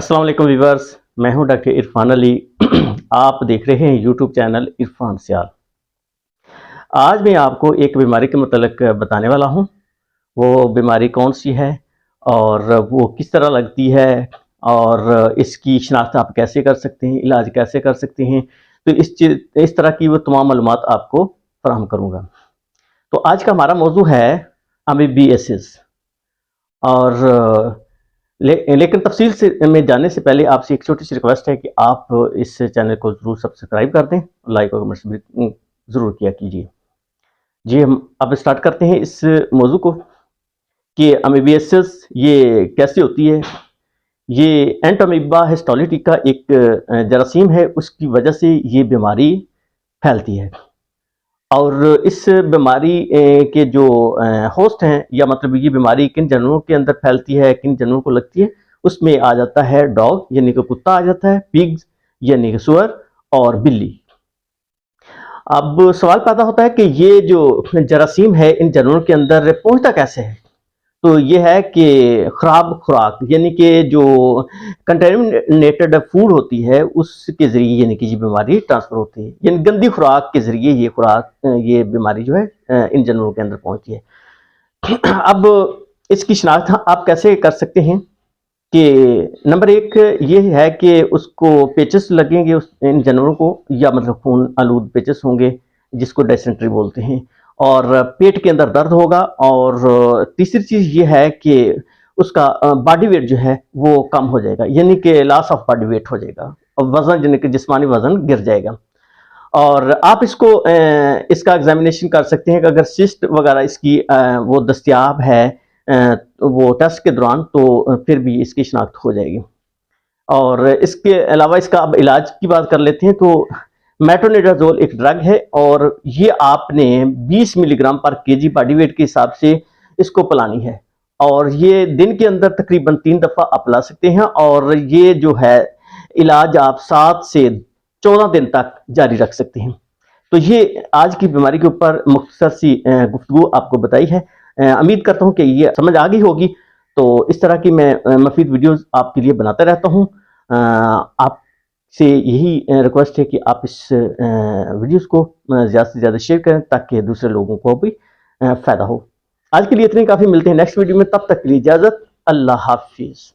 अस्सलाम वालेकुम व्यूअर्स, मैं हूं डॉक्टर इरफान अली। आप देख रहे हैं यूट्यूब चैनल इरफान सियाल। आज मैं आपको एक बीमारी के मुतल्लिक बताने वाला हूं। वो बीमारी कौन सी है और वो किस तरह लगती है और इसकी शिनाख्त आप कैसे कर सकते हैं, इलाज कैसे कर सकते हैं। तो इस तरह की वो तमाम मालूमात आपको फराहम करूँगा। तो आज का हमारा मौजू है अमीबियासिस। और लेकिन तफसील से में जानने से पहले आपसे एक छोटी सी रिक्वेस्ट है कि आप इस चैनल को ज़रूर सब्सक्राइब कर दें, लाइक और कमेंट्स भी ज़रूर किया कीजिए। जी, हम अब स्टार्ट करते हैं इस मौजू को कि अमीबियासिस ये कैसे होती है। ये एंटोमीबा हिस्टोलिटी का एक जरासीम है, उसकी वजह से ये बीमारी फैलती है। और इस बीमारी के जो होस्ट हैं, या मतलब ये बीमारी किन जानवरों के अंदर फैलती है, किन जानवरों को लगती है, उसमें आ जाता है डॉग यानी कि कुत्ता आ जाता है, पिग्स यानी कि सुअर, और बिल्ली। अब सवाल पैदा होता है कि ये जो जरासीम है इन जानवरों के अंदर पहुंचता कैसे है। तो ये है कि खराब खुराक यानी कि जो कंटेमिनेटेड फूड होती है उसके ज़रिए यानी कि ये बीमारी ट्रांसफ़र होती है, यानी गंदी खुराक के ज़रिए ये बीमारी जो है इन जानवरों के अंदर पहुंचती है। अब इसकी शनाख्त आप कैसे कर सकते हैं कि नंबर एक ये है कि उसको पेचेस लगेंगे इन जानवरों को, या मतलब खून आलूद पेचेस होंगे जिसको डायसेंट्री बोलते हैं, और पेट के अंदर दर्द होगा। और तीसरी चीज़ ये है कि उसका बॉडी वेट जो है वो कम हो जाएगा, यानी कि लॉस ऑफ बॉडी वेट हो जाएगा, और वज़न यानी कि जिस्मानी वज़न गिर जाएगा। और आप इसका एग्जामिनेशन कर सकते हैं कि अगर सिस्ट वगैरह इसकी वो दस्तयाब है वो टेस्ट के दौरान, तो फिर भी इसकी शनाख्त हो जाएगी। और इसके अलावा इसका अब इलाज की बात कर लेते हैं। तो मेट्रोनिडाजोल एक ड्रग है, और ये आपने 20 मिलीग्राम पर केजी बॉडी वेट के हिसाब से इसको पिलानी है, और ये दिन के अंदर तकरीबन 3 दफ़ा आप पिला सकते हैं। और ये जो है इलाज आप 7 से 14 दिन तक जारी रख सकते हैं। तो ये आज की बीमारी के ऊपर मुख्तसर सी गुफ्तगू आपको बताई है। उम्मीद करता हूँ कि ये समझ आ गई होगी। तो इस तरह की मैं मफीद वीडियोस आपके लिए बनाता रहता हूँ। आपसे यही रिक्वेस्ट है कि आप इस वीडियोस को ज़्यादा से ज़्यादा शेयर करें ताकि दूसरे लोगों को भी फ़ायदा हो। आज के लिए इतने काफ़ी, मिलते हैं नेक्स्ट वीडियो में, तब तक के लिए इजाज़त, अल्लाह हाफिज़।